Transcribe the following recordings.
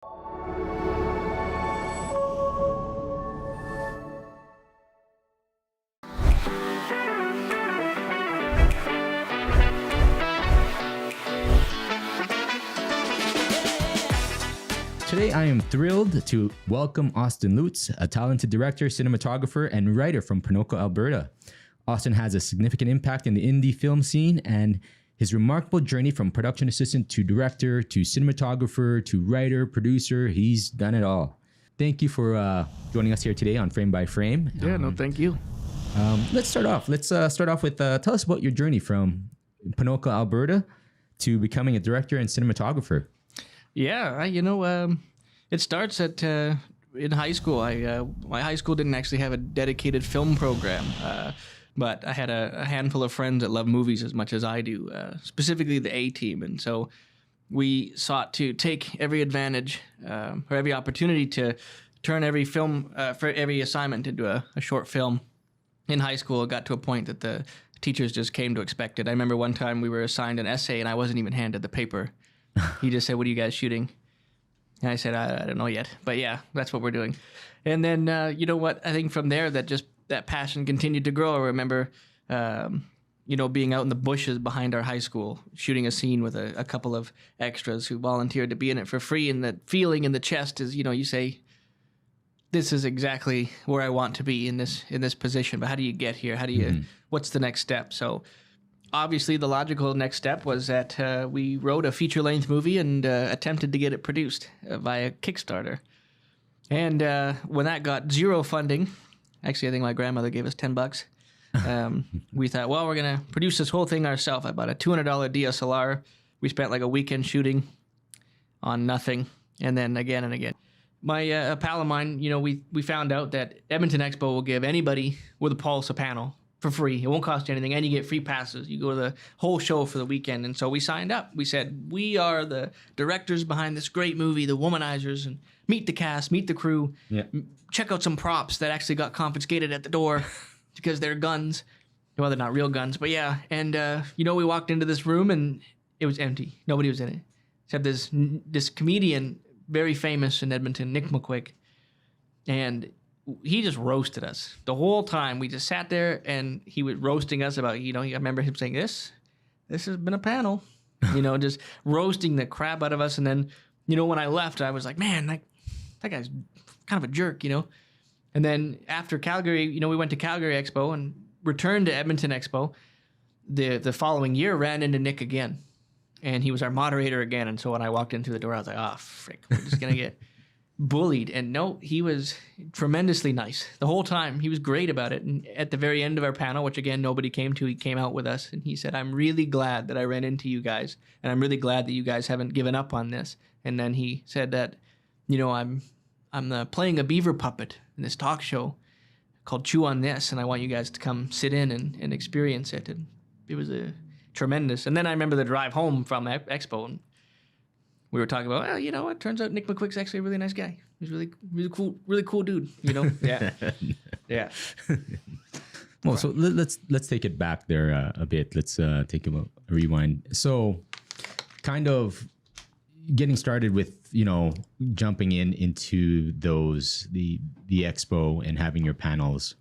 Today, I am thrilled to welcome Austin Lutz, a talented director, cinematographer, and writer from Ponoka, Alberta. Austin has a significant impact in the indie film scene, and his remarkable journey from production assistant to director to cinematographer to writer, producer, he's done it all. Thank you for joining us here today on Frame by Frame. Yeah, no, thank you. Let's start off. Let's start off with tell us about your journey from Ponoka, Alberta, to becoming a director and cinematographer. Yeah, it starts at in high school. My high school didn't actually have a dedicated film program, but I had a handful of friends that love movies as much as I do, specifically the A team, and so we sought to take every advantage or every opportunity to turn every film for every assignment into a short film. In high school, it got to a point that the teachers just came to expect it. I remember one time we were assigned an essay, and I wasn't even handed the paper. He just said, "What are you guys shooting?" And I said, I don't know yet. But yeah, that's what we're doing. And then, you know what? I think from there, that passion continued to grow. I remember, being out in the bushes behind our high school, shooting a scene with a couple of extras who volunteered to be in it for free. And that feeling in the chest is, you say, this is exactly where I want to be in this position. But how do you get here? How do you, what's the next step? So obviously, the logical next step was that we wrote a feature-length movie and attempted to get it produced via Kickstarter. And when that got zero funding, actually, I think my grandmother gave us $10. We thought, well, we're going to produce this whole thing ourselves. I bought a $200 DSLR. We spent like a weekend shooting on nothing, and then again and again. My pal of mine, we found out that Edmonton Expo will give anybody with a pulse a panel for free. It won't cost you anything, and you get free passes. You go to the whole show for the weekend. And so we signed up. We said, we are the directors behind this great movie, The Womanizers, and meet the cast, meet the crew, check out some props that actually got confiscated at the door because they're guns. Well, they're not real guns, but yeah. And, we walked into this room, and it was empty. Nobody was in it, except this comedian, very famous in Edmonton, Nick McQuick, and he just roasted us the whole time. We just sat there, and he was roasting us about, I remember him saying, this has been a panel, just roasting the crap out of us. And then, when I left, I was like, man, that guy's kind of a jerk, And then after Calgary, we went to Calgary Expo and returned to Edmonton Expo. The following year, ran into Nick again, and he was our moderator again. And so when I walked in through the door, I was like, oh, frick, we're just going to get bullied. And no, he was tremendously nice the whole time. He was great about it. And at the very end of our panel, which again nobody came to, he came out with us and he said, I'm really glad that I ran into you guys, and I'm really glad that you guys haven't given up on this. And then he said that, I'm playing a beaver puppet in this talk show called Chew on This, and I want you guys to come sit in and experience it. And it was a tremendous. And then I remember the drive home from Expo, and we were talking about, well, it turns out Nick McQuick's actually a really nice guy. He's really cool dude, Yeah. Yeah. Well, so let's take it back there a bit. Let's take a rewind. So kind of getting started with, jumping into the expo and having your panels,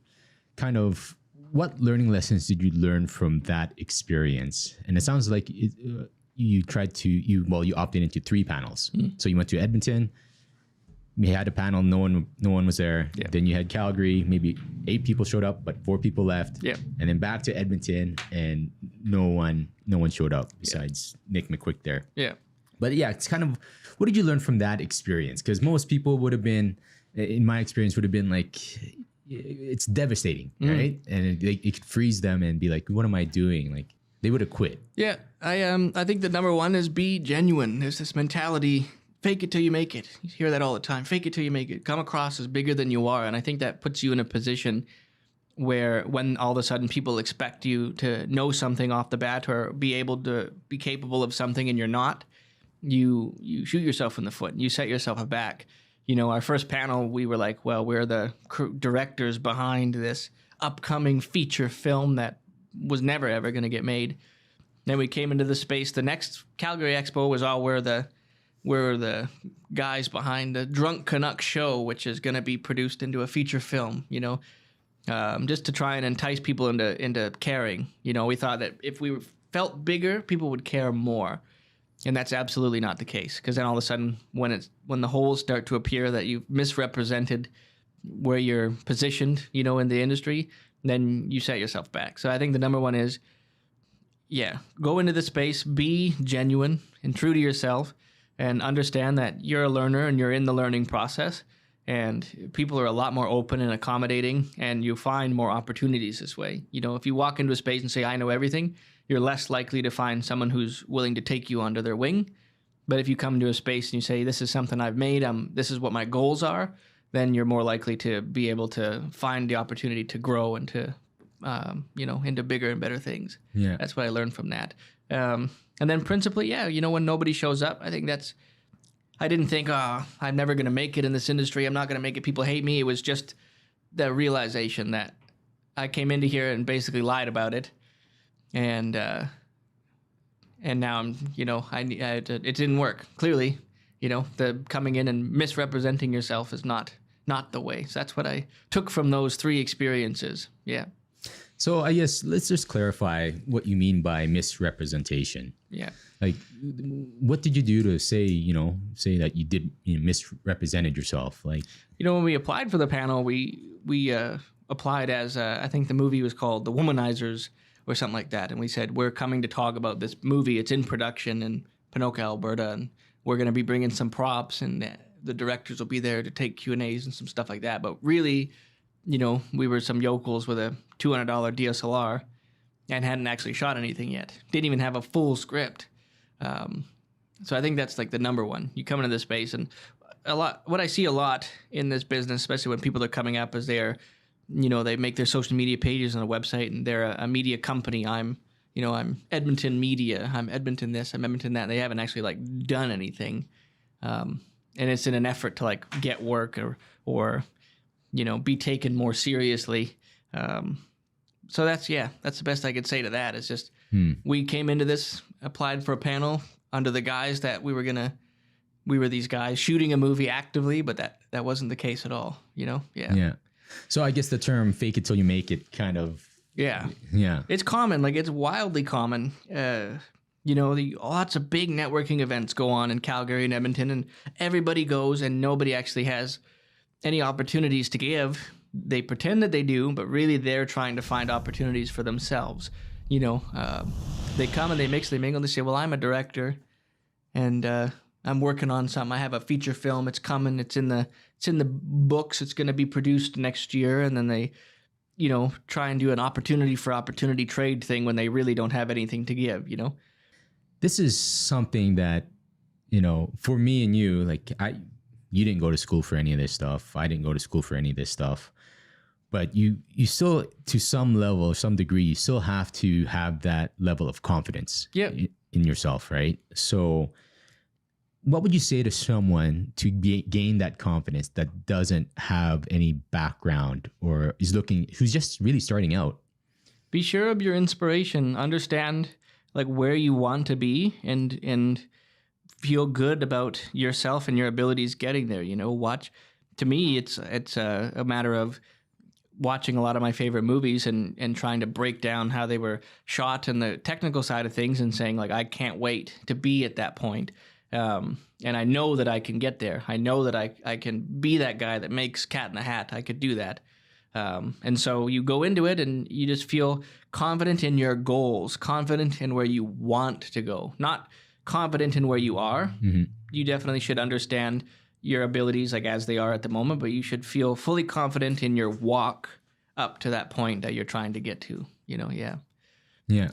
kind of what learning lessons did you learn from that experience? And it sounds like you opted into 3 panels. So you went to Edmonton, you had a panel, no one was there. Yeah. Then you had Calgary, maybe 8 people showed up, but 4 people left. Yeah. And then back to Edmonton, and no one showed up besides Nick McQuick there. Yeah. But yeah, it's kind of, what did you learn from that experience? Because most people would have been, in my experience, would have been like, it's devastating, right? And it could freeze them and be like, what am I doing? Like, they would have quit. Yeah, I think the number one is be genuine. There's this mentality, fake it till you make it. You hear that all the time. Fake it till you make it. Come across as bigger than you are. And I think that puts you in a position where when all of a sudden people expect you to know something off the bat or be able to be capable of something and you're not, you shoot yourself in the foot. You set yourself back. Our first panel, we were like, well, we're the directors behind this upcoming feature film that was never, ever going to get made. Then we came into the space. The next Calgary Expo was all where the we're the guys behind the Drunk Canuck show, which is going to be produced into a feature film, just to try and entice people into caring. We thought that if we felt bigger, people would care more. And that's absolutely not the case, because then all of a sudden, when the holes start to appear that you've misrepresented where you're positioned, in the industry, then you set yourself back. So I think the number one is, go into the space, be genuine and true to yourself, and understand that you're a learner and you're in the learning process. And people are a lot more open and accommodating, and you find more opportunities this way. If you walk into a space and say, I know everything, you're less likely to find someone who's willing to take you under their wing. But if you come to a space and you say, this is something I've made, this is what my goals are, then you're more likely to be able to find the opportunity to grow and to, into bigger and better things. Yeah. That's what I learned from that. And then principally, when nobody shows up, I think I didn't think, I'm never going to make it in this industry. I'm not going to make it. People hate me. It was just the realization that I came into here and basically lied about it. And now I'm, it didn't work. Clearly, the coming in and misrepresenting yourself is not the way. So that's what I took from those 3 experiences. Yeah. So I guess let's just clarify what you mean by misrepresentation. Yeah. Like, what did you do to say that you did misrepresented yourself? Like, when we applied for the panel, we applied as I think the movie was called The Womanizers or something like that, and we said we're coming to talk about this movie. It's in production in Pinoka, Alberta, and we're going to be bringing some props, and the directors will be there to take Q&As and some stuff like that. But really, we were some yokels with a $200 DSLR and hadn't actually shot anything yet. Didn't even have a full script. So I think that's like the number one. You come into this space, and what I see a lot in this business, especially when people are coming up, is they make their social media pages on a website, and they're a media company. I'm Edmonton Media. I'm Edmonton this. I'm Edmonton that. They haven't actually done anything, and it's in an effort to get work or be taken more seriously. So that's the best I could say to that. It's just we came into this, applied for a panel under the guise that we were these guys shooting a movie actively, but that wasn't the case at all. Yeah. So I guess the term "fake it till you make it" kind of. Yeah. Yeah. It's common. It's wildly common. Lots of big networking events go on in Calgary and Edmonton, and everybody goes, and nobody actually has any opportunities to give. They pretend that they do, but really they're trying to find opportunities for themselves. They come and they mix, they mingle, and they say, well, I'm a director, and I'm working on something. I have a feature film. It's coming. It's in the books. It's going to be produced next year. And then they, try and do an opportunity for opportunity trade thing when they really don't have anything to give, This is something that, for me and you, you didn't go to school for any of this stuff. I didn't go to school for any of this stuff. But you still, to some level, some degree, you still have to have that level of confidence in yourself, right? So what would you say to someone to gain that confidence that doesn't have any background or who's just really starting out? Be sure of your inspiration. Understand where you want to be and feel good about yourself and your abilities getting there. Watch. To me, it's a matter of watching a lot of my favorite movies and trying to break down how they were shot and the technical side of things and saying I can't wait to be at that point. And I know that I can get there. I know that I can be that guy that makes Cat in the Hat. I could do that. And so you go into it and you just feel confident in your goals, confident in where you want to go, not confident in where you are. Mm-hmm. You definitely should understand your abilities as they are at the moment, but you should feel fully confident in your walk up to that point that you're trying to get to, Yeah.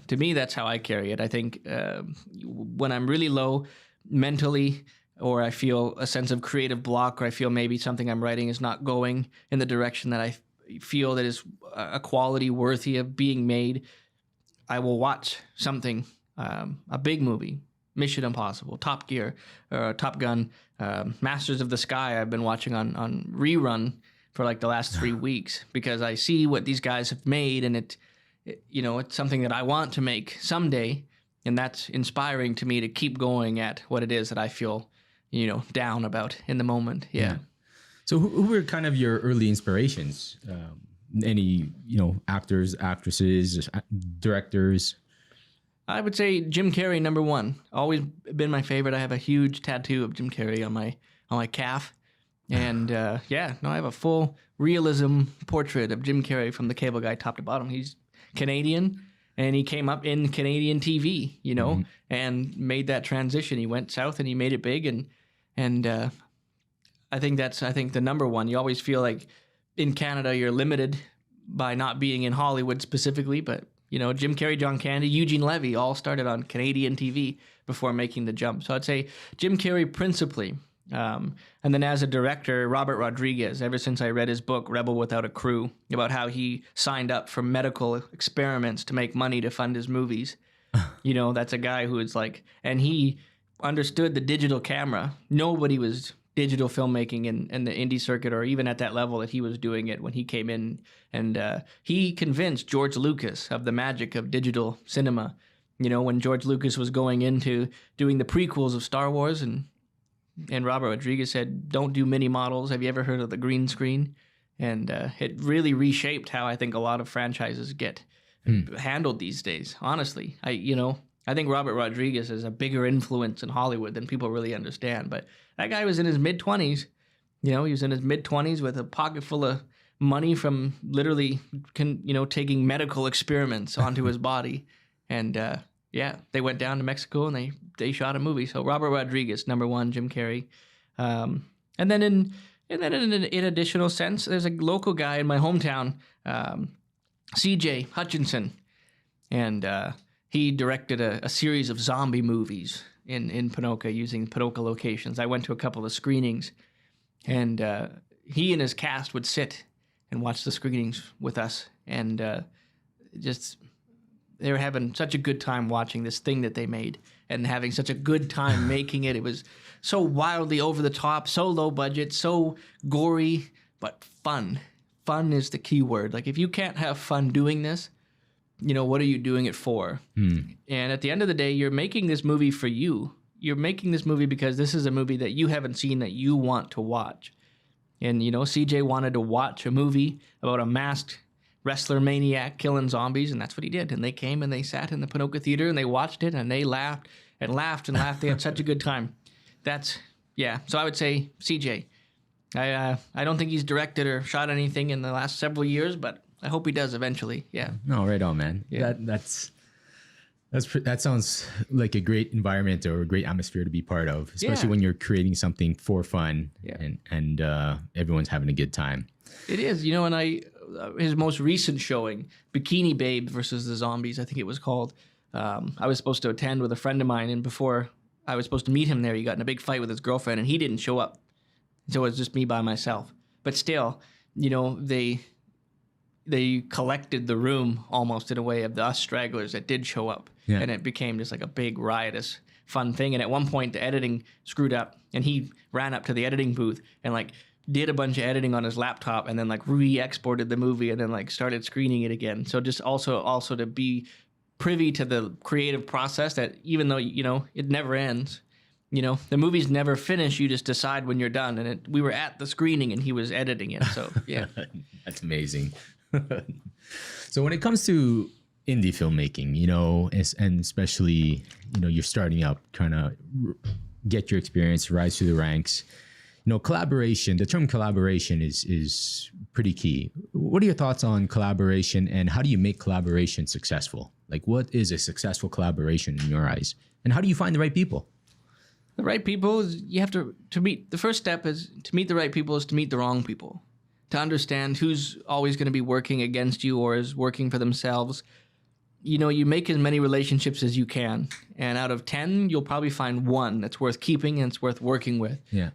To me, that's how I carry it. I think when I'm really low mentally, or I feel a sense of creative block, or I feel maybe something I'm writing is not going in the direction that I feel that is a quality worthy of being made, I will watch something, a big movie, Mission Impossible, Top Gear, Top Gun, Masters of the Sky. I've been watching on rerun for the last 3 weeks because I see what these guys have made, and it's something that I want to make someday, and that's inspiring to me to keep going at what it is that I feel down about in the moment. Yeah. So who were kind of your early inspirations? Any, actors, actresses, directors? I would say Jim Carrey, number one. Always been my favorite. I have a huge tattoo of Jim Carrey on my calf. And I have a full realism portrait of Jim Carrey from the Cable Guy top to bottom. He's Canadian, and he came up in Canadian TV, and made that transition. He went south and he made it big, and I think the number one. You always feel like in Canada you're limited by not being in Hollywood specifically, but Jim Carrey, John Candy, Eugene Levy all started on Canadian TV before making the jump. So I'd say Jim Carrey principally. And then as a director, Robert Rodriguez, ever since I read his book, Rebel Without a Crew, about how he signed up for medical experiments to make money to fund his movies. That's a guy who is and he understood the digital camera. Nobody was digital filmmaking in the indie circuit or even at that level that he was doing it when he came in. And he convinced George Lucas of the magic of digital cinema. When George Lucas was going into doing the prequels of Star Wars, and Robert Rodriguez said, don't do mini models. Have you ever heard of the green screen? And it really reshaped how I think a lot of franchises get handled these days. Honestly, I think Robert Rodriguez is a bigger influence in Hollywood than people really understand. But that guy was in his mid-20s. He was in his mid-20s with a pocket full of money from literally, taking medical experiments onto his body. And they went down to Mexico and they shot a movie. So Robert Rodriguez, number one, Jim Carrey. And then in additional sense, there's a local guy in my hometown, CJ Hutchinson. And he directed a series of zombie movies in Ponoka using Ponoka locations. I went to a couple of screenings, and he and his cast would sit and watch the screenings with us. And they were having such a good time watching this thing that they made and having such a good time making it. It was so wildly over the top, so low budget, so gory, but fun. Fun is the key word. If you can't have fun doing this, what are you doing it for? And at the end of the day, you're making this movie for you. You're making this movie because this is a movie that you haven't seen that you want to watch. And, CJ wanted to watch a movie about a masked wrestler maniac killing zombies, and that's what he did. And they came and they sat in the Ponoka Theater and they watched it and they laughed and laughed and laughed. They had such a good time. So I would say CJ. I don't think he's directed or shot anything in the last several years, but I hope he does eventually. Yeah. No, right on, man. Yeah. That sounds like a great environment or a great atmosphere to be part of, especially Yeah. when you're creating something for fun. Yeah. and everyone's having a good time. It is, and his most recent showing, Bikini Babe versus the Zombies, I think it was called. I was supposed to attend with a friend of mine, and before I was supposed to meet him there, he got in a big fight with his girlfriend, and he didn't show up. So it was just me by myself. But still, they collected the room almost in a way of the us stragglers that did show up. Yeah. And it became just like a big riotous fun thing. And at one point the editing screwed up and he ran up to the editing booth and did a bunch of editing on his laptop and then re-exported the movie and then started screening it again. So just also to be privy to the creative process that even though, it never ends, the movie's never finished. You just decide when you're done. And we were at the screening and he was editing it. So yeah. That's amazing. So when it comes to indie filmmaking, and especially, you're starting up, trying to get your experience, rise through the ranks, collaboration, the term collaboration is pretty key. What are your thoughts on collaboration and how do you make collaboration successful? What is a successful collaboration in your eyes? And how do you find the right people? The right people is you have to meet. The first step is to meet the right people is to meet the wrong people. To understand who's always going to be working against you or is working for themselves. You make as many relationships as you can. And out of 10, you'll probably find one that's worth keeping and it's worth working with. Yeah.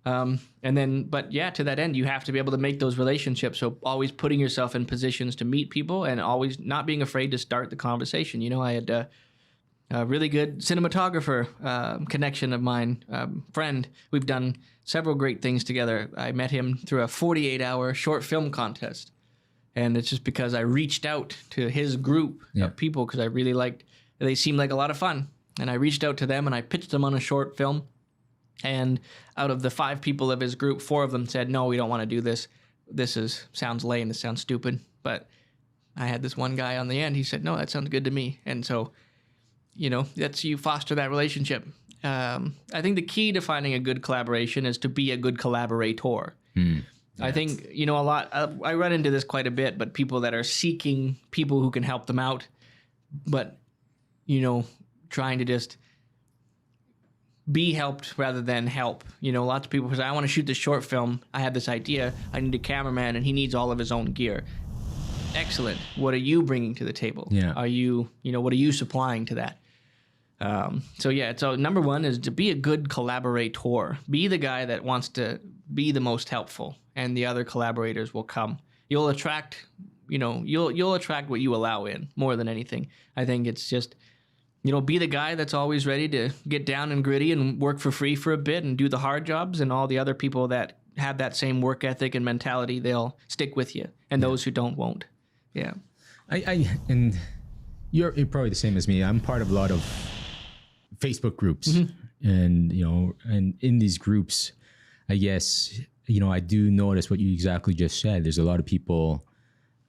To that end, you have to be able to make those relationships. So always putting yourself in positions to meet people and always not being afraid to start the conversation. I had a really good cinematographer connection of mine, friend. We've done several great things together. I met him through a 48-hour short film contest. And it's just because I reached out to his group of people because I really they seemed like a lot of fun. And I reached out to them and I pitched them on a short film. And out of the 5 people of his group, 4 of them said, no, we don't want to do this. Sounds lame. This sounds stupid. But I had this one guy on the end. He said, no, that sounds good to me. And so, that's you foster that relationship. I think the key to finding a good collaboration is to be a good collaborator. I think, a lot, I run into this quite a bit, but people that are seeking people who can help them out, but, trying to just be helped rather than help. Lots of people say, I want to shoot this short film. I have this idea. I need a cameraman, and he needs all of his own gear. Excellent. What are you bringing to the table? Yeah. Are you, what are you supplying to that? So number one is to be a good collaborator. Be the guy that wants to be the most helpful, and the other collaborators will come. You'll attract, you'll attract what you allow in more than anything. I think it's just, be the guy that's always ready to get down and gritty and work for free for a bit and do the hard jobs, and all the other people that have that same work ethic and mentality, they'll stick with you, and those who don't won't. Yeah. And you're probably the same as me. I'm part of a lot of Facebook groups, and and in these groups, I guess I do notice what you exactly just said. There's a lot of people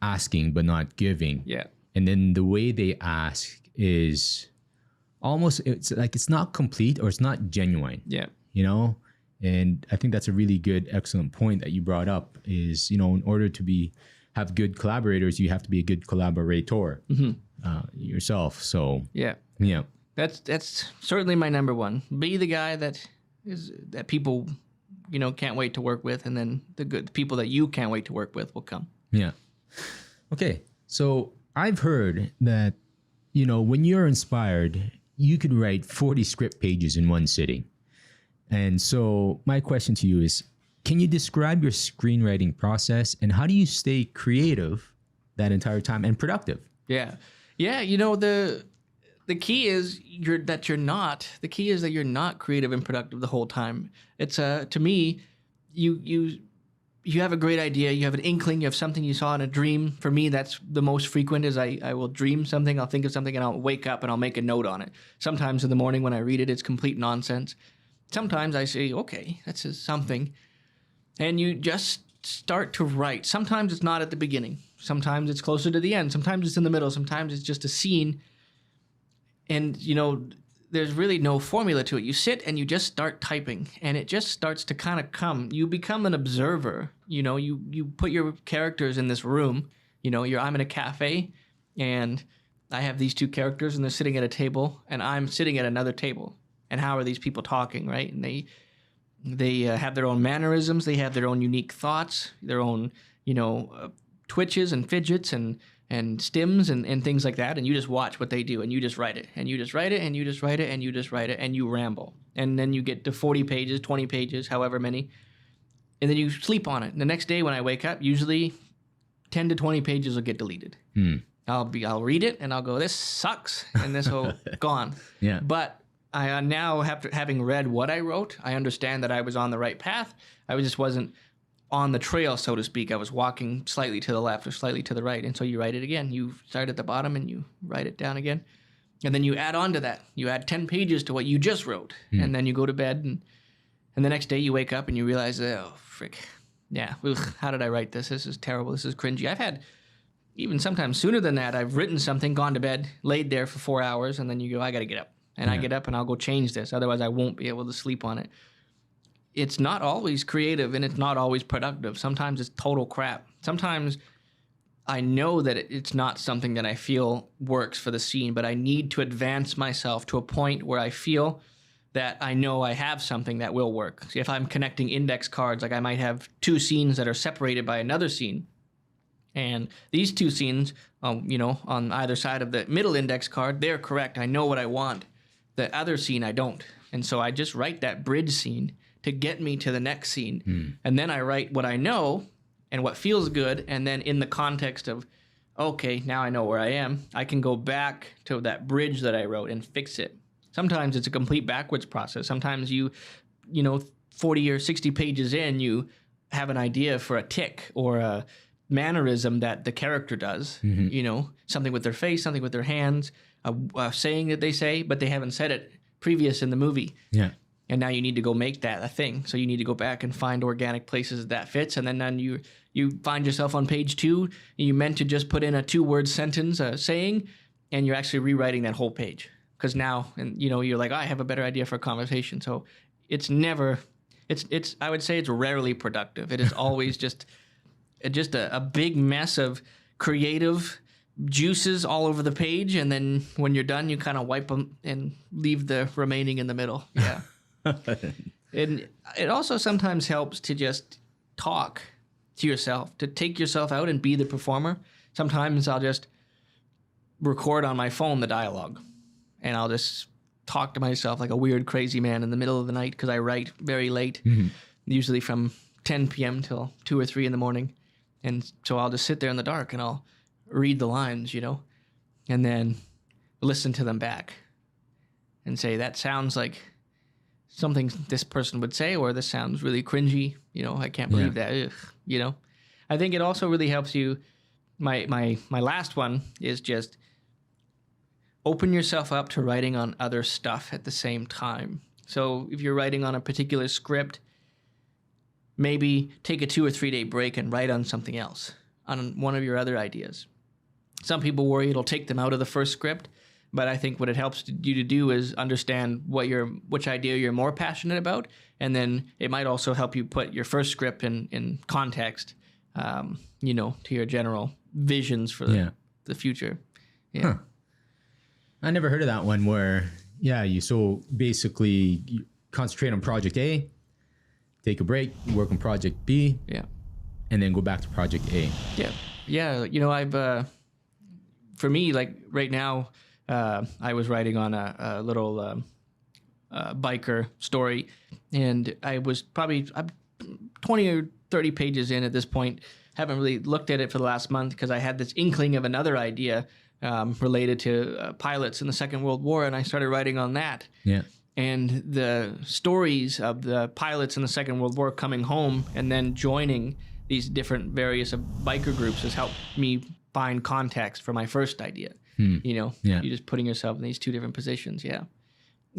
asking but not giving. Yeah. And then the way they ask is almost, it's like it's not complete or it's not genuine. Yeah. And I think that's a really good, excellent point that you brought up. Is in order to have good collaborators, you have to be a good collaborator yourself. So yeah. That's certainly my number one. Be the guy that people, can't wait to work with, and then the good people that you can't wait to work with will come. Yeah. Okay. So I've heard that, when you're inspired, you could write 40 script pages in one sitting. And so my question to you is, can you describe your screenwriting process, and how do you stay creative that entire time and productive? Yeah. Yeah. The key is that you're not creative and productive the whole time. It's to me, you have a great idea, you have an inkling, you have something you saw in a dream. For me, that's the most frequent. Is I will dream something, I'll think of something, and I'll wake up and I'll make a note on it. Sometimes in the morning when I read it, it's complete nonsense. Sometimes I say, okay, that's just something, and you just start to write. Sometimes it's not at the beginning. Sometimes it's closer to the end. Sometimes it's in the middle. Sometimes it's just a scene. And, there's really no formula to it. You sit and you just start typing, and it just starts to kind of come. You become an observer. You put your characters in this room. I'm in a cafe, and I have these 2 characters, and they're sitting at a table, and I'm sitting at another table. And how are these people talking, right? And they have their own mannerisms. They have their own unique thoughts, their own, twitches and fidgets and stims and things like that, and you just watch what they do, and you just write it, and you just write it, and you just write it, and you just write it, and you ramble. And then you get to 40 pages, 20 pages, however many, and then you sleep on it. And the next day when I wake up, usually 10 to 20 pages will get deleted. I'll read it, and I'll go, this sucks, and this will gone. Yeah. But I now, having read what I wrote, I understand that I was on the right path. I just wasn't on the trail, so to speak. I was walking slightly to the left or slightly to the right. And so you write it again. You start at the bottom and you write it down again. And then you add on to that. You add 10 pages to what you just wrote. And then you go to bed. And the next day you wake up and you realize, oh, frick. Yeah, how did I write this? This is terrible. This is cringy. I've had, even sometimes sooner than that, I've written something, gone to bed, laid there for 4 hours, and then you go, I got to get up. And I get up and I'll go change this. Otherwise, I won't be able to sleep on it. It's not always creative, and it's not always productive. Sometimes it's total crap. Sometimes I know that it's not something that I feel works for the scene, but I need to advance myself to a point where I feel that I know I have something that will work. See, if I'm connecting index cards, like I might have 2 scenes that are separated by another scene, and these 2 scenes, on either side of the middle index card, they're correct. I know what I want. The other scene, I don't. And so I just write that bridge scene to get me to the next scene. And then I write what I know and what feels good, and then in the context of, okay, now I know where I am, I can go back to that bridge that I wrote and fix it. Sometimes it's a complete backwards process. Sometimes 40 or 60 pages in, you have an idea for a tick or a mannerism that the character does, something with their face, something with their hands, a saying that they say, but they haven't said it previous in the movie. Yeah. and now you need to go make that a thing. So you need to go back and find organic places that fits, and then you find yourself on page 2, and you meant to just put in a 2-word sentence, saying, and you're actually rewriting that whole page because now, and you're like, I have a better idea for a conversation. So it's never, it's I would say it's rarely productive. It is always just a big mess of creative juices all over the page, and then when you're done, you kind of wipe them and leave the remaining in the middle. Yeah. And it also sometimes helps to just talk to yourself, to take yourself out and be the performer. Sometimes I'll just record on my phone the dialogue, and I'll just talk to myself like a weird crazy man in the middle of the night, because I write very late, usually from 10 p.m. till 2 or 3 in the morning. And so I'll just sit there in the dark and I'll read the lines, and then listen to them back and say, that sounds like something this person would say, or this sounds really cringy. I can't believe that. Ugh, I think it also really helps you. My last one is just open yourself up to writing on other stuff at the same time. So if you're writing on a particular script, maybe take a 2 or 3 day break and write on something else, on one of your other ideas. Some people worry it'll take them out of the first script, but I think what it helps you to do is understand which idea you're more passionate about, and then it might also help you put your first script in context, to your general visions for the future. Yeah. Huh. I never heard of that one where, you basically you concentrate on project A, take a break, work on project B, and then go back to project A. Yeah. I've, for me, like right now, I was writing on a little biker story, and I was probably 20 or 30 pages in at this point. Haven't really looked at it for the last month because I had this inkling of another idea related to pilots in the Second World War, and I started writing on that. Yeah. And the stories of the pilots in the Second World War coming home and then joining these different various biker groups has helped me find context for my first idea. You're just putting yourself in these 2 different positions. Yeah.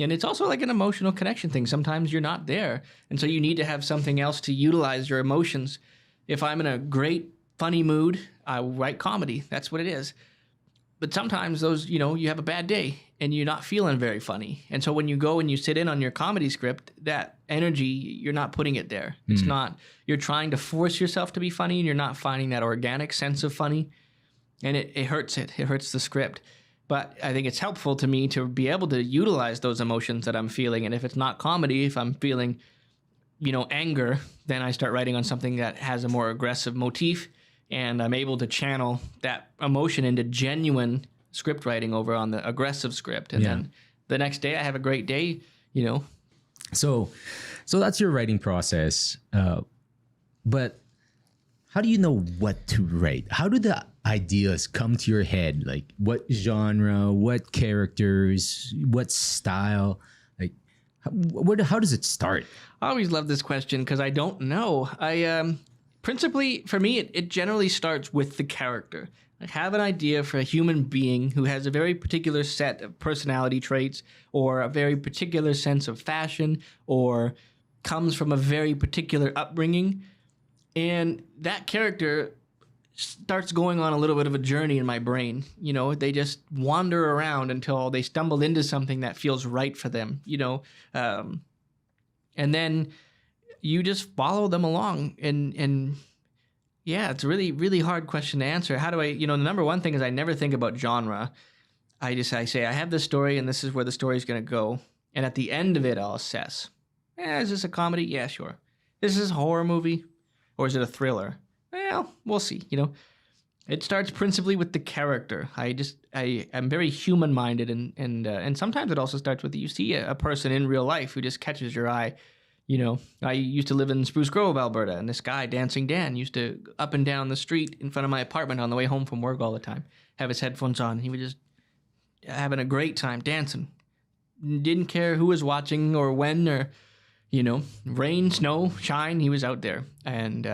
And it's also like an emotional connection thing. Sometimes you're not there, and so you need to have something else to utilize your emotions. If I'm in a great, funny mood, I write comedy. That's what it is. But sometimes those, you have a bad day and you're not feeling very funny. And so when you go and you sit in on your comedy script, that energy, you're not putting it there. It's not, you're trying to force yourself to be funny, and you're not finding that organic sense of funny. And it hurts it. It hurts the script. But I think it's helpful to me to be able to utilize those emotions that I'm feeling. And if it's not comedy, if I'm feeling, anger, then I start writing on something that has a more aggressive motif, and I'm able to channel that emotion into genuine script writing over on the aggressive script. And then the next day I have a great day, So that's your writing process. But how do you know what to write? How do the ideas come to your head? Like what genre, what characters, what style? Like how does it start? I always love this question because I don't know. Principally, for me, it generally starts with the character. I have an idea for a human being who has a very particular set of personality traits, or a very particular sense of fashion, or comes from a very particular upbringing. And that character starts going on a little bit of a journey in my brain. They just wander around until they stumble into something that feels right for them, and then you just follow them along. And it's a really, really hard question to answer. How do I, the number one thing is I never think about genre. I say, I have this story and this is where the story is going to go. And at the end of it, I'll assess, is this a comedy? Yeah, sure. Is this a horror movie, or is it a thriller? Well, we'll see. It starts principally with the character. I'm very human-minded, and sometimes it also starts with you see a person in real life who just catches your eye. I used to live in Spruce Grove, Alberta, and this guy, Dancing Dan, used to up and down the street in front of my apartment on the way home from work all the time, have his headphones on. He was just having a great time dancing. Didn't care who was watching or when, or, rain, snow, shine, he was out there. And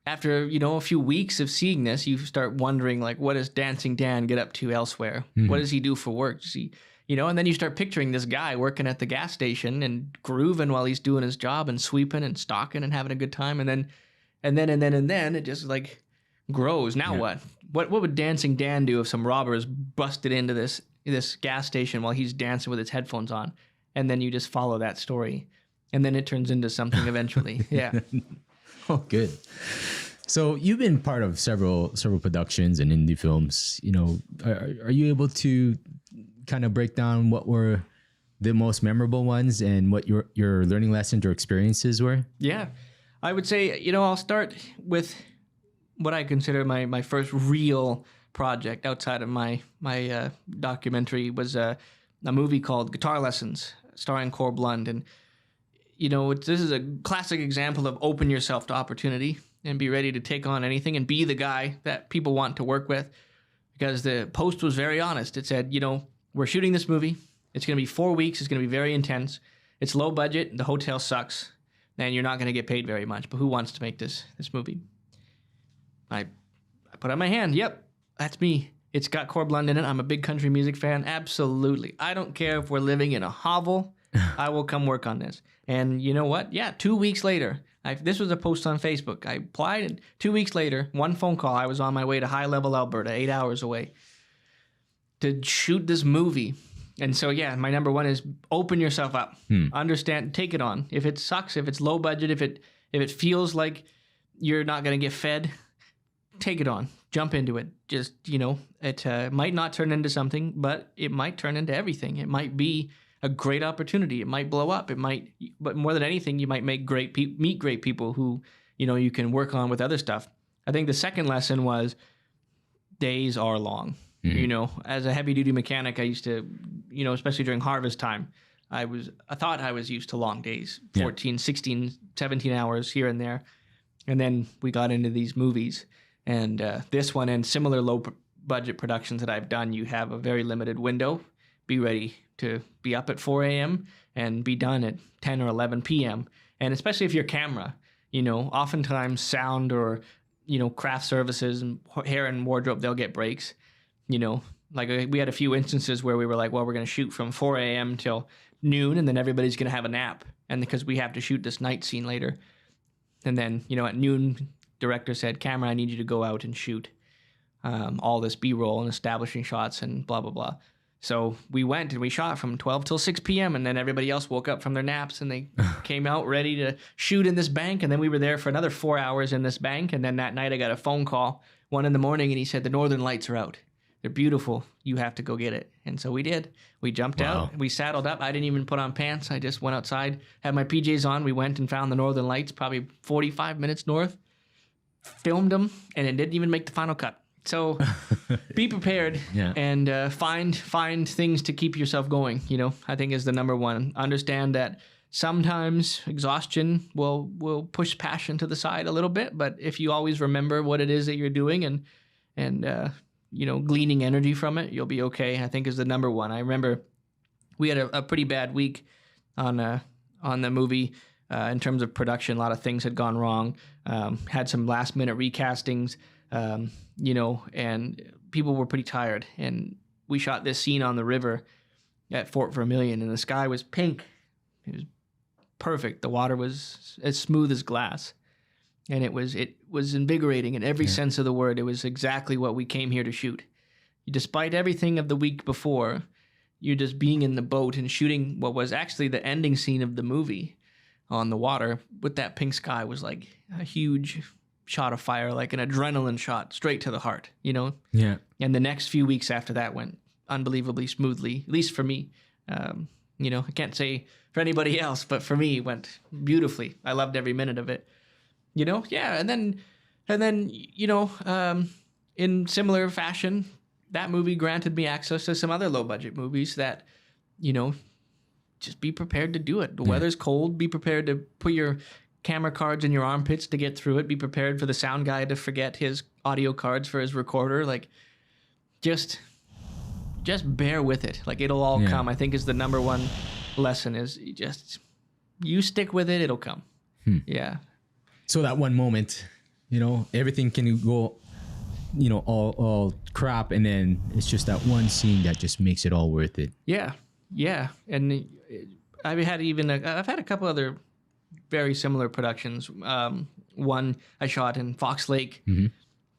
after, a few weeks of seeing this, you start wondering, like, what does Dancing Dan get up to elsewhere? Mm-hmm. What does he do for work? Does he, you know, and then you start picturing this guy working at the gas station and grooving while he's doing his job and sweeping and stocking and having a good time. And then it just like grows. Now what would Dancing Dan do if some robbers busted into this gas station while he's dancing with his headphones on? And then you just follow that story, and then it turns into something eventually. Yeah. Oh, good. So you've been part of several productions and indie films. You know, are you able to kind of break down what were the most memorable ones and what your learning lessons or experiences were? Yeah, I would say, you know, I'll start with what I consider my first real project outside of my documentary was a movie called Guitar Lessons, starring Corb Lund. And, you know, this is a classic example of open yourself to opportunity and be ready to take on anything and be the guy that people want to work with. Because the post was very honest. It said, you know, we're shooting this movie. It's going to be 4 weeks. It's going to be very intense. It's low budget. The hotel sucks. And you're not going to get paid very much. But who wants to make this movie? I put out my hand. Yep, that's me. It's got Corb Lund in it. I'm a big country music fan. Absolutely. I don't care if we're living in a hovel. I will come work on this. And you know what? Yeah, 2 weeks later, this was a post on Facebook. I applied, and 2 weeks later, one phone call, I was on my way to High Level, Alberta, 8 hours away, to shoot this movie. And so, yeah, my number one is open yourself up. Understand, take it on. If it sucks, if it's low budget, if it feels like you're not going to get fed, take it on. Jump into it. Just, you know, it might not turn into something, but it might turn into everything. It might be a great opportunity. It might blow up. It might, but more than anything, you might make meet great people who, you know, you can work on with other stuff. I think the second lesson was days are long. You know, as a heavy duty mechanic, I used to, you know, especially during harvest time, I thought I was used to long days, 14, 16, 17 hours here and there. And then we got into these movies. And this one and similar low budget productions that I've done, you have a very limited window. Be ready to be up at 4 a.m. and be done at 10 or 11 p.m. And especially if you're camera, you know, oftentimes sound or, you know, craft services and hair and wardrobe, they'll get breaks. You know, like we had a few instances where we were like, well, we're going to shoot from 4 a.m. till noon, and then everybody's going to have a nap. And because we have to shoot this night scene later. And then, you know, at noon, director said, camera, I need you to go out and shoot all this B-roll and establishing shots and blah, blah, blah. So we went and we shot from 12 till 6 p.m. And then everybody else woke up from their naps and they came out ready to shoot in this bank. And then we were there for another 4 hours in this bank. And then that night I got a phone call, 1 a.m, and he said, the northern lights are out. They're beautiful. You have to go get it. And so we did. We jumped out. We saddled up. I didn't even put on pants. I just went outside, had my PJs on. We went and found the northern lights, probably 45 minutes north. Filmed them, and it didn't even make the final cut. So be prepared and find things to keep yourself going, you know, I think is the number one. Understand that sometimes exhaustion will push passion to the side a little bit, but if you always remember what it is that you're doing and you know, gleaning energy from it, you'll be okay, I think is the number one. I remember we had a pretty bad week on the movie. In terms of production, a lot of things had gone wrong. Had some last minute recastings, you know, and people were pretty tired. And we shot this scene on the river at Fort Vermilion, and the sky was pink. It was perfect. The water was as smooth as glass, and it was invigorating in every sense of the word. It was exactly what we came here to shoot. Despite everything of the week before, you just being in the boat and shooting what was actually the ending scene of the movie on the water with that pink sky was like a huge shot of fire, like an adrenaline shot straight to the heart, you know? Yeah. And the next few weeks after that went unbelievably smoothly, at least for me. You know, I can't say for anybody else, but for me, it went beautifully. I loved every minute of it, you know? Yeah. And then, you know, in similar fashion, that movie granted me access to some other low budget movies that, you know, just be prepared to do it. The weather's cold. Be prepared to put your camera cards in your armpits to get through it. Be prepared for the sound guy to forget his audio cards for his recorder. Like, just bear with it. Like, it'll all come, I think is the number one lesson is you stick with it. It'll come. Yeah. So that one moment, you know, everything can go all crap, and then it's just that one scene that just makes it all worth it. Yeah, yeah, and I've had a couple other very similar productions. One I shot in Fox Lake.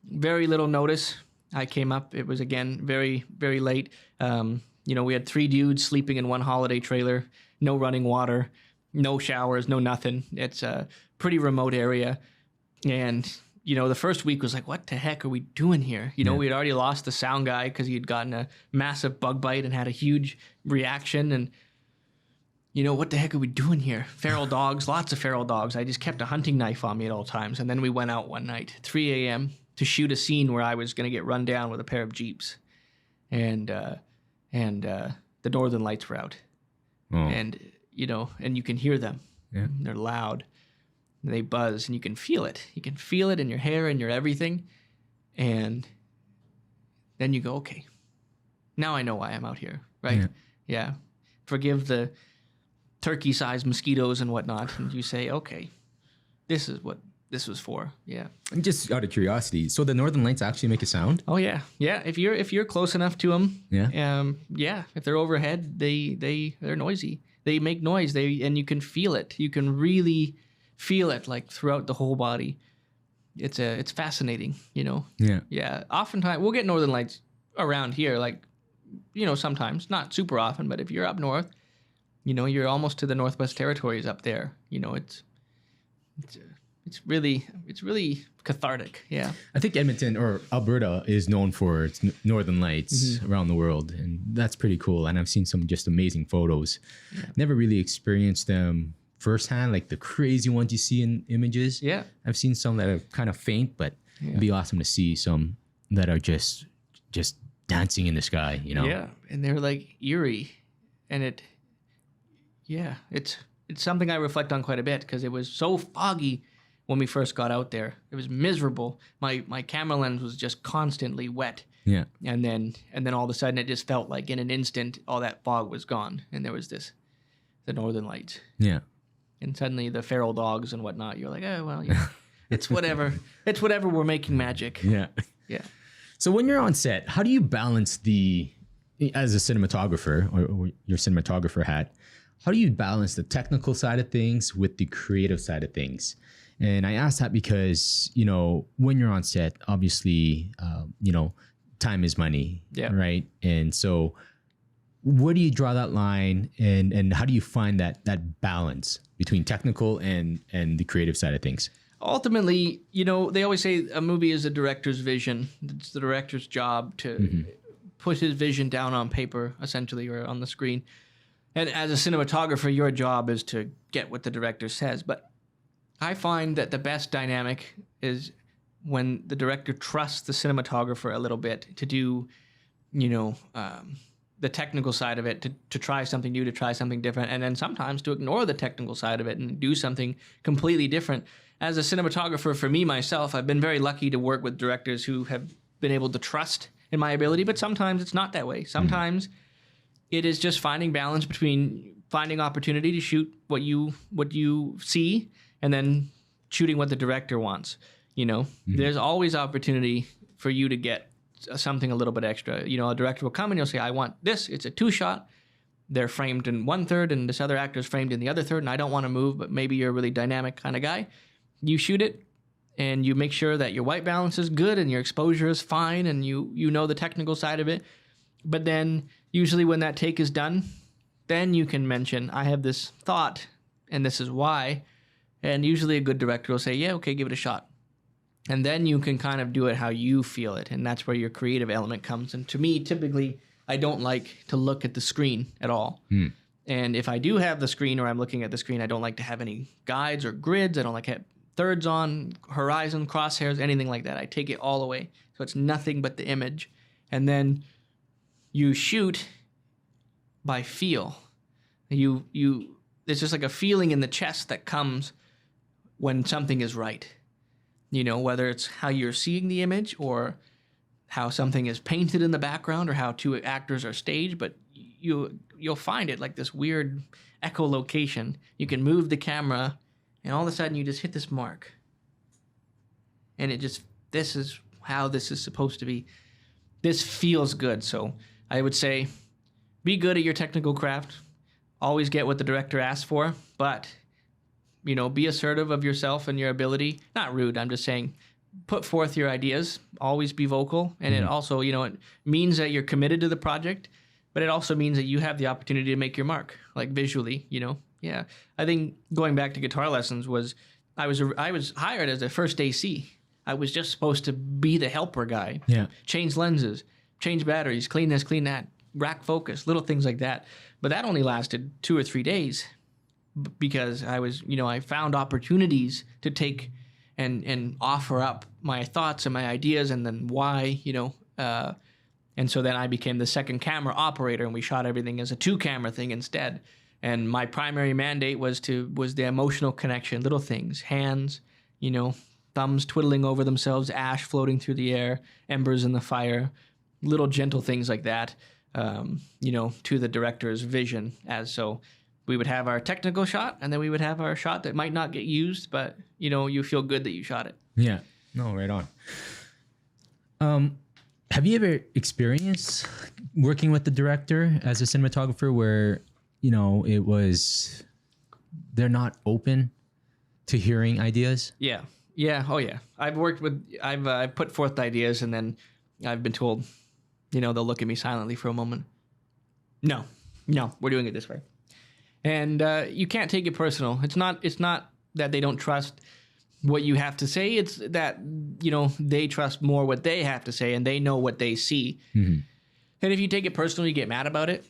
Very little notice. I came up. It was again very, very late. We had 3 dudes sleeping in one holiday trailer. No running water, no showers, no nothing. It's a pretty remote area, and the first week was like, what the heck are we doing here? We had already lost the sound guy because he had gotten a massive bug bite and had a huge reaction, and what the heck are we doing here? Feral dogs, lots of feral dogs. I just kept a hunting knife on me at all times, and then we went out one night, 3 a.m., to shoot a scene where I was going to get run down with a pair of Jeeps, and the Northern Lights were out. And and you can hear them. Yeah. They're loud. They buzz, and you can feel it. You can feel it in your hair and your everything. And then you go, okay, now I know why I'm out here, right? Yeah. Forgive the turkey-sized mosquitoes and whatnot, and you say, okay, this is what this was for. Yeah. And just out of curiosity, so the Northern Lights actually make a sound? Oh yeah, yeah. If you're close enough to them, if they're overhead, they're noisy. They make noise. And you can feel it. You can really feel it like throughout the whole body. It's fascinating, Yeah. Yeah. Oftentimes we'll get Northern Lights around here, like sometimes, not super often, but if you're up north, you're almost to the Northwest Territories up there. It's really cathartic. Yeah. I think Edmonton or Alberta is known for its Northern Lights around the world, and that's pretty cool. And I've seen some just amazing photos. Yeah. Never really experienced them firsthand, like the crazy ones you see in images. Yeah. I've seen some that are kind of faint, but it'd be awesome to see some that are just dancing in the sky, Yeah, and they're like eerie, and it's something I reflect on quite a bit because it was so foggy when we first got out there. It was miserable. My camera lens was just constantly wet. Yeah. And then all of a sudden it just felt like in an instant all that fog was gone, and there was the Northern Lights. Yeah. And suddenly the feral dogs and whatnot. You're like, oh well, it's whatever. It's whatever. We're making magic. Yeah. Yeah. So when you're on set, how do you balance as a cinematographer or your cinematographer hat, how do you balance the technical side of things with the creative side of things? And I ask that because, when you're on set, obviously, time is money, right? And so where do you draw that line, and how do you find that balance between technical and the creative side of things? Ultimately, they always say a movie is a director's vision. It's the director's job to put his vision down on paper, essentially, or on the screen. And as a cinematographer, your job is to get what the director says. But I find that the best dynamic is when the director trusts the cinematographer a little bit to do, the technical side of it, to try something new, to try something different, and then sometimes to ignore the technical side of it and do something completely different. As a cinematographer, for me, myself, I've been very lucky to work with directors who have been able to trust in my ability, but sometimes it's not that way. Sometimes it is just finding balance between finding opportunity to shoot what you see and then shooting what the director wants. There's always opportunity for you to get something a little bit extra. A director will come and you'll say, I want this. It's a 2-shot. They're framed in 1/3 and this other actor's framed in the other 1/3, and I don't want to move, but maybe you're a really dynamic kind of guy. You shoot it and you make sure that your white balance is good and your exposure is fine and you know the technical side of it. But then usually when that take is done, then you can mention, I have this thought and this is why. And usually a good director will say, yeah, okay, give it a shot. And then you can kind of do it how you feel it. And that's where your creative element comes. And to me, typically, I don't like to look at the screen at all. And if I do have the screen or I'm looking at the screen, I don't like to have any guides or grids. I don't like to have thirds on, horizon, crosshairs, anything like that. I take it all away. So it's nothing but the image. And then you shoot by feel. There's just like a feeling in the chest that comes when something is right. Whether it's how you're seeing the image or how something is painted in the background or how 2 actors are staged, but you'll find it like this weird echolocation. You can move the camera and all of a sudden you just hit this mark. And this is how this is supposed to be. This feels good. So I would say be good at your technical craft. Always get what the director asks for, but, you know, be assertive of yourself and your ability. Not rude, I'm just saying put forth your ideas. Always be vocal. And it also, you know, it means that you're committed to the project, but it also means that you have the opportunity to make your mark, like visually, you know. Yeah. I think going back to guitar lessons was I was hired as a first AC. I was just supposed to be the helper guy. Yeah. Change lenses, change batteries, clean this, clean that, rack focus, little things like that. But that only lasted 2 or 3 days because I was, you know, I found opportunities to take and offer up my thoughts and my ideas and then why, you know. And so then I became the second camera operator and we shot everything as a 2-camera thing instead. And my primary mandate was the emotional connection, little things, hands, you know, thumbs twiddling over themselves, ash floating through the air, embers in the fire, little gentle things like that, you know, to the director's vision. As so we would have our technical shot and then we would have our shot that might not get used, but, you know, you feel good that you shot it. Yeah. No, right on. Have you ever experienced working with the director as a cinematographer where, you know, they're not open to hearing ideas? Yeah. Yeah. Oh yeah. I've put forth ideas and then I've been told, you know, they'll look at me silently for a moment. No, we're doing it this way. And you can't take it personal. It's not that they don't trust what you have to say. It's that, you know, they trust more what they have to say and they know what they see. Mm-hmm. And if you take it personally, you get mad about it,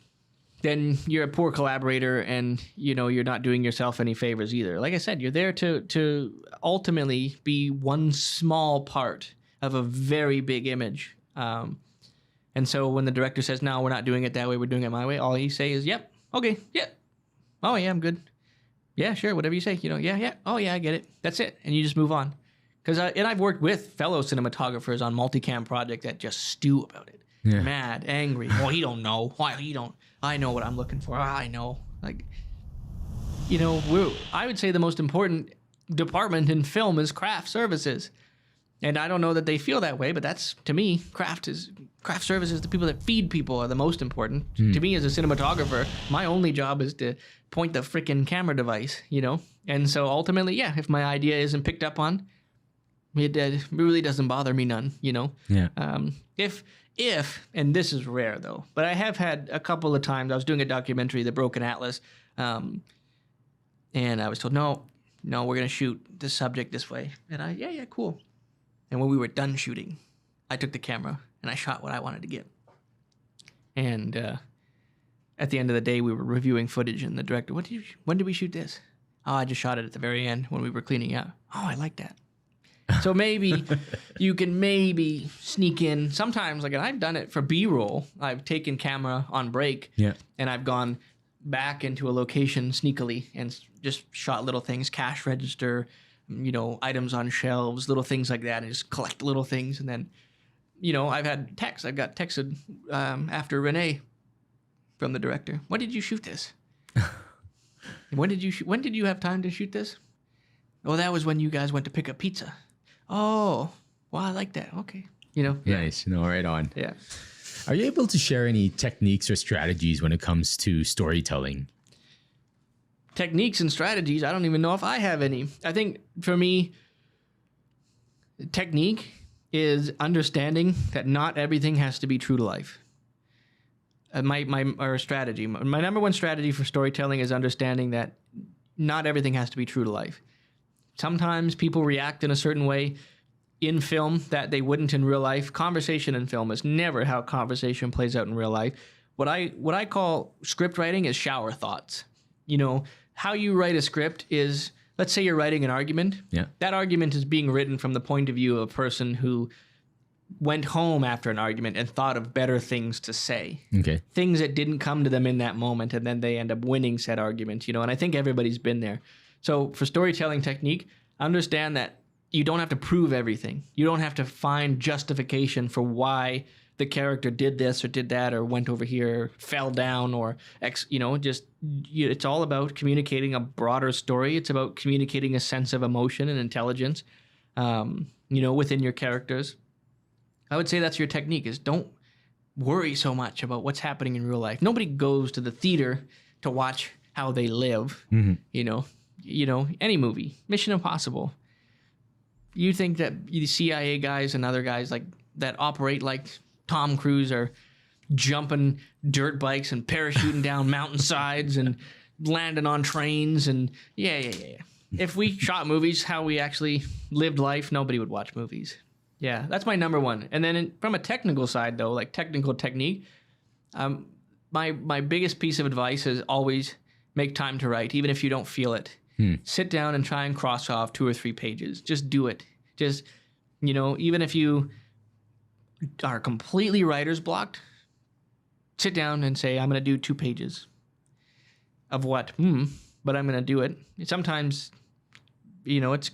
then you're a poor collaborator and, you know, you're not doing yourself any favors either. Like I said, you're there to ultimately be one small part of a very big image. And so when the director says, no, we're not doing it that way, we're doing it my way, all you say is, yep, okay, yep. Oh, yeah, I'm good. Yeah, sure, whatever you say. You know, yeah. Oh, yeah, I get it. That's it. And you just move on. Because I've worked with fellow cinematographers on multicam projects that just stew about it. Yeah. Mad, angry. Well, he don't know. Why he don't? I know what I'm looking for. I know. Like, you know, I would say the most important department in film is craft services. And I don't know that they feel that way, but that's, to me, craft services, the people that feed people are the most important. To me as a cinematographer, my only job is to point the freaking camera device, you know? And so ultimately, yeah, if my idea isn't picked up on, it really doesn't bother me none, you know? Yeah. If, and this is rare though, but I have had a couple of times, I was doing a documentary, The Broken Atlas, and I was told, no, we're going to shoot this subject this way. And yeah, cool. And when we were done shooting, I took the camera and I shot what I wanted to get. And at the end of the day, we were reviewing footage, and the director, when did we shoot this? Oh, I just shot it at the very end when we were cleaning out. Oh, I like that. So maybe you can sneak in. Sometimes, like, and I've done it for B-roll. I've taken camera on break, and I've gone back into a location sneakily and just shot little things, cash register, you know, items on shelves, little things like that, and just collect little things. And then, you know, I've got texted after Renee from the director. When did you shoot this? When did you have time to shoot this? Oh, that was when you guys went to pick up pizza. Oh, well, I like that. Okay. You know? Nice. No, right on. Yeah. Are you able to share any techniques or strategies when it comes to storytelling? Techniques and strategies, I don't even know if I have any. I think for me, technique is understanding that not everything has to be true to life. My strategy. My number one strategy for storytelling is understanding that not everything has to be true to life. Sometimes people react in a certain way in film that they wouldn't in real life. Conversation in film is never how conversation plays out in real life. What I call script writing is shower thoughts. You know, how you write a script is, let's say you're writing an argument. Yeah. That argument is being written from the point of view of a person who went home after an argument and thought of better things to say. Okay. Things that didn't come to them in that moment, and then they end up winning said argument, you know, and I think everybody's been there. So for storytelling technique, understand that you don't have to prove everything. You don't have to find justification for why the character did this or did that or went over here, fell down, or it's all about communicating a broader story. It's about communicating a sense of emotion and intelligence, within your characters. I would say that's your technique, is don't worry so much about what's happening in real life. Nobody goes to the theater to watch how they live. You know, any movie, Mission Impossible. You think that the CIA guys and other guys like that operate like Tom Cruise are jumping dirt bikes and parachuting down mountainsides and landing on trains and yeah. If we shot movies how we actually lived life, nobody would watch movies. Yeah, that's my number one. And then from a technical side, though, like technical technique, my biggest piece of advice is always make time to write, even if you don't feel it. Sit down and try and cross off 2 or 3 pages. Just do it. Just, you know, even if you are completely writer's blocked, sit down and say, I'm going to do 2 pages of what? But I'm going to do it. Sometimes, you know, it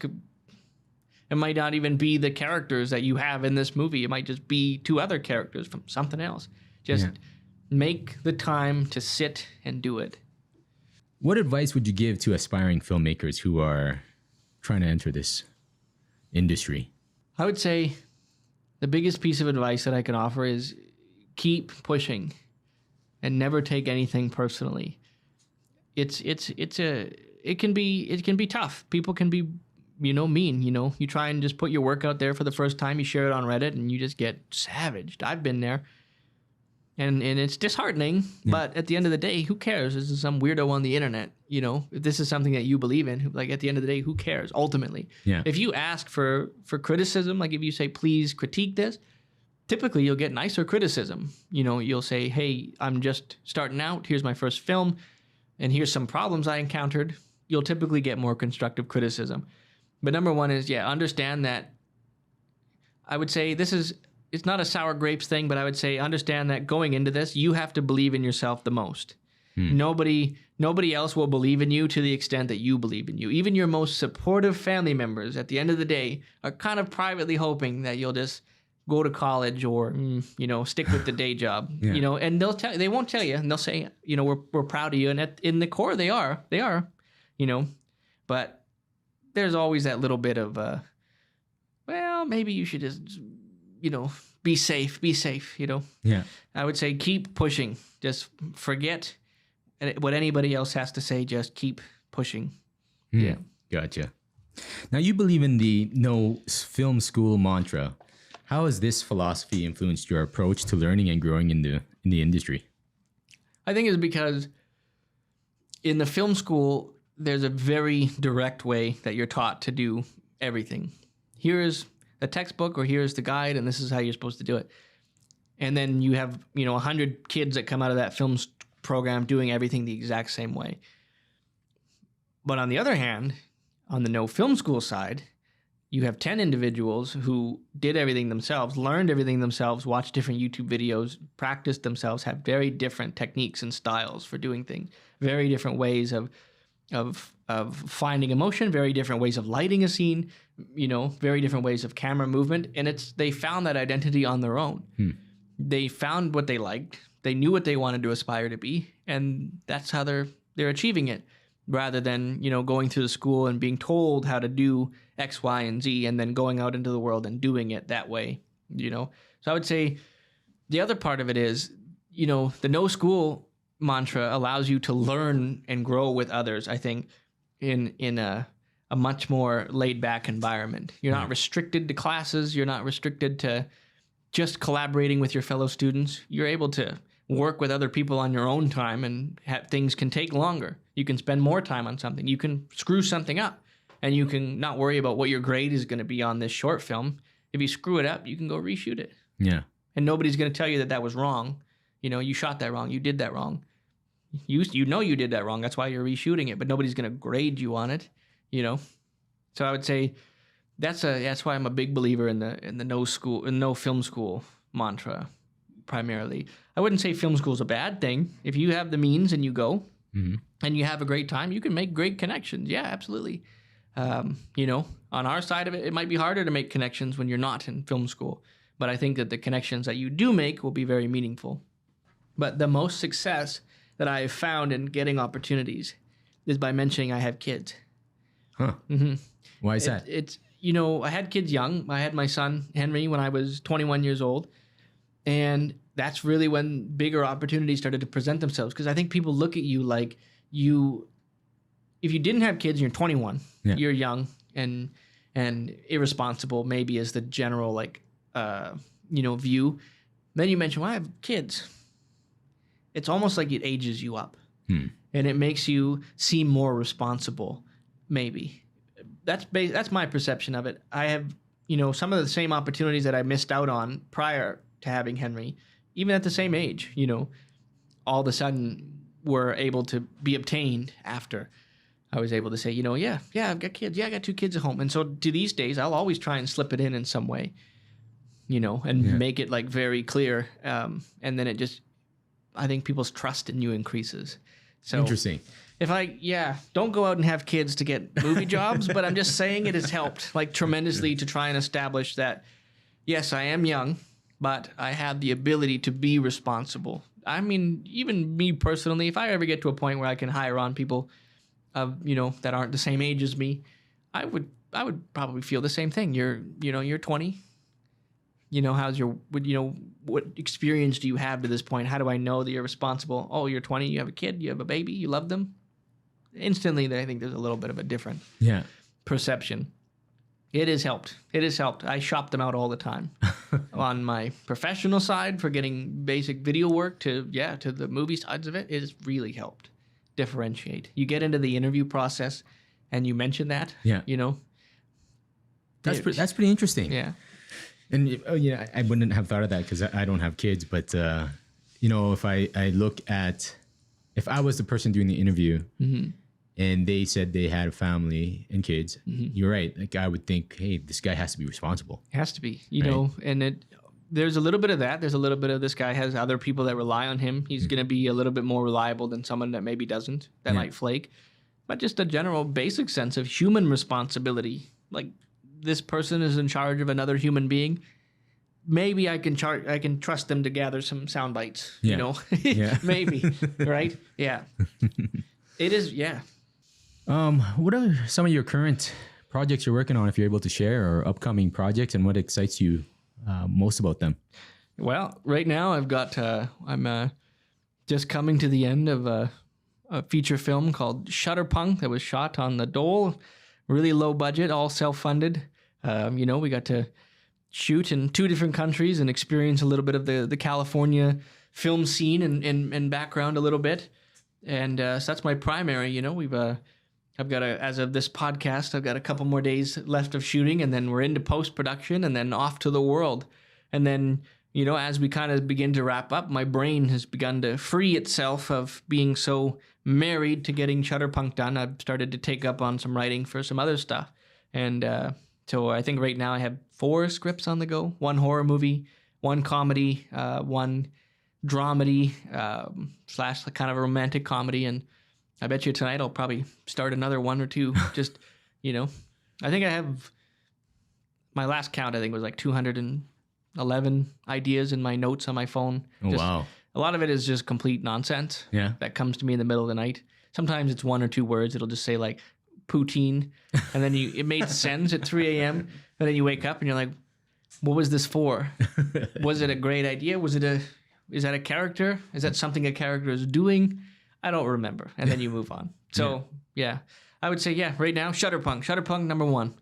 might not even be the characters that you have in this movie. It might just be 2 other characters from something else. Just make the time to sit and do it. What advice would you give to aspiring filmmakers who are trying to enter this industry? I would say the biggest piece of advice that I can offer is keep pushing and never take anything personally. It can be tough. People can be, you know, mean. You know, you try and just put your work out there for the first time. You share it on Reddit, and you just get savaged. I've been there, and it's disheartening. But at the end of the day, who cares? This is some weirdo on the internet. You know, if this is something that you believe in, like at the end of the day, who cares? Ultimately, if you ask for criticism, like if you say, please critique this, typically you'll get nicer criticism. You know, you'll say, hey, I'm just starting out. Here's my first film, and here's some problems I encountered. You'll typically get more constructive criticism. But number one is, understand that. I would say it's not a sour grapes thing, but I would say understand that going into this, you have to believe in yourself the most. Nobody else will believe in you to the extent that you believe in you. Even your most supportive family members, at the end of the day, are kind of privately hoping that you'll just go to college or, you know, stick with the day job, you know, and they won't tell you, and they'll say, you know, we're proud of you. And in the core, they are, you know, but there's always that little bit of, well, maybe you should just, you know, be safe, you know? Yeah. I would say keep pushing. Just forget what anybody else has to say. Just keep pushing. Yeah. Gotcha. Now, you believe in the no film school mantra. How has this philosophy influenced your approach to learning and growing in the industry? I think it's because in the film school, there's a very direct way that you're taught to do everything. Here is a textbook, or here's the guide, and this is how you're supposed to do it. And then you have, you know, 100 kids that come out of that film program doing everything the exact same way. But on the other hand, on the no film school side, you have 10 individuals who did everything themselves, learned everything themselves, watched different YouTube videos, practiced themselves, have very different techniques and styles for doing things, very different ways of finding emotion, very different ways of lighting a scene, you know, very different ways of camera movement. And they found that identity on their own. They found what they liked. They knew what they wanted to aspire to be. And that's how they're achieving it, rather than, you know, going through the school and being told how to do X, Y, and Z, and then going out into the world and doing it that way, you know? So I would say the other part of it is, you know, the no school mantra allows you to learn and grow with others, I think, in a much more laid-back environment. You're not restricted to classes. You're not restricted to just collaborating with your fellow students. You're able to work with other people on your own time, and things can take longer. You can spend more time on something. You can screw something up, and you can not worry about what your grade is going to be on this short film. If you screw it up, you can go reshoot it. Yeah. And nobody's going to tell you that was wrong. You know, you shot that wrong. You did that wrong. You know you did that wrong. That's why you're reshooting it, but nobody's going to grade you on it, you know? So I would say that's why I'm a big believer in the no film school mantra primarily. I wouldn't say film school is a bad thing. If you have the means and you go and you have a great time, you can make great connections. Yeah, absolutely. You know, on our side of it, it might be harder to make connections when you're not in film school, but I think that the connections that you do make will be very meaningful. But the most success that I have found in getting opportunities is by mentioning I have kids. Huh. Why is that? It's I had kids young. I had my son, Henry, when I was 21 years old. And that's really when bigger opportunities started to present themselves. Because I think people look at you like if you didn't have kids and you're 21, you're young and irresponsible, maybe is the general view. Then you mention, well, I have kids. It's almost like it ages you up. And it makes you seem more responsible, maybe. That's my perception of it. I have, some of the same opportunities that I missed out on prior to having Henry, even at the same age, all of a sudden were able to be obtained after I was able to say, I've got kids. Yeah, I got 2 kids at home. And so to these days, I'll always try and slip it in some way, and make it like very clear. And then I think people's trust in you increases. So interesting. If don't go out and have kids to get movie jobs, but I'm just saying it has helped like tremendously to try and establish that, yes, I am young, but I have the ability to be responsible. I mean, even me personally, if I ever get to a point where I can hire on people that aren't the same age as me, I would probably feel the same thing. You're 20. What experience do you have to this point? How do I know that you're responsible? Oh, you're 20, you have a kid, you have a baby, you love them. Instantly, I think there's a little bit of a different perception. It has helped. I shop them out all the time. On my professional side for getting basic video work to the movie sides of it has really helped differentiate. You get into the interview process and you mention that, That's pretty interesting. Yeah. And I wouldn't have thought of that because I don't have kids. But if I look at, if I was the person doing the interview and they said they had a family and kids, you're right. Like I would think, hey, this guy has to be responsible. It has to be, and there's a little bit of that. There's a little bit of this guy has other people that rely on him. He's going to be a little bit more reliable than someone that maybe doesn't, that might flake. But just a general basic sense of human responsibility, like. This person is in charge of another human being. Maybe I can trust them to gather some sound bites. Maybe, right? Yeah, it is. Yeah. What are some of your current projects you're working on, if you're able to share, or upcoming projects, and what excites you most about them? Well, right now I've got I'm just coming to the end of a feature film called Shutterpunk that was shot on the Dole. Really low budget, all self-funded. We got to shoot in 2 different countries and experience a little bit of the California film scene and background a little bit. And so that's my primary. I've got as of this podcast, I've got a couple more days left of shooting, and then we're into post-production and then off to the world. And then, as we kind of begin to wrap up, my brain has begun to free itself of being so married to getting Shutterpunk done. I've started to take up on some writing for some other stuff. And so I think right now I have 4 scripts on the go. 1 horror movie, 1 comedy, 1 dramedy / kind of a romantic comedy. And I bet you tonight I'll probably start another 1 or 2. Just, I think I have, my last count I think was like 211 ideas in my notes on my phone. Oh, wow. A lot of it is just complete nonsense that comes to me in the middle of the night. Sometimes it's 1 or 2 words. It'll just say like poutine. And then it made sense at 3 a.m. And then you wake up and you're like, what was this for? Was it a great idea? Is that a character? Is that something a character is doing? I don't remember. And then you move on. So I would say, right now, Shutterpunk number 1.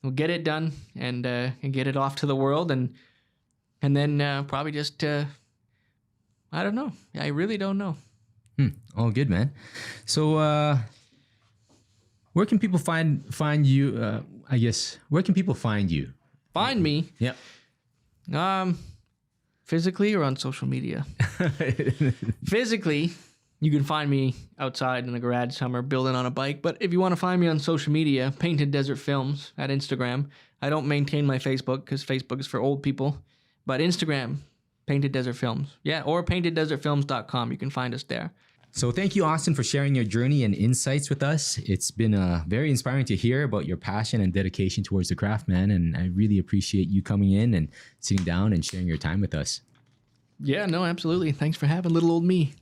We'll get it done and get it off to the world. And then probably just... I don't know. I really don't know. All good, man. So, where can people find you? I guess where can people find you? Find me? Yeah. Physically or on social media? Physically, you can find me outside in the garage somewhere building on a bike. But if you want to find me on social media, Painted Desert Films at Instagram. I don't maintain my Facebook because Facebook is for old people. But Instagram. Painted Desert Films. Yeah, or painteddesertfilms.com. You can find us there. So thank you, Austin, for sharing your journey and insights with us. It's been very inspiring to hear about your passion and dedication towards the craft, man. And I really appreciate you coming in and sitting down and sharing your time with us. Yeah, no, absolutely. Thanks for having little old me.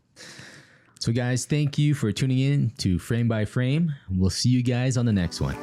So guys, thank you for tuning in to Frame by Frame. We'll see you guys on the next one.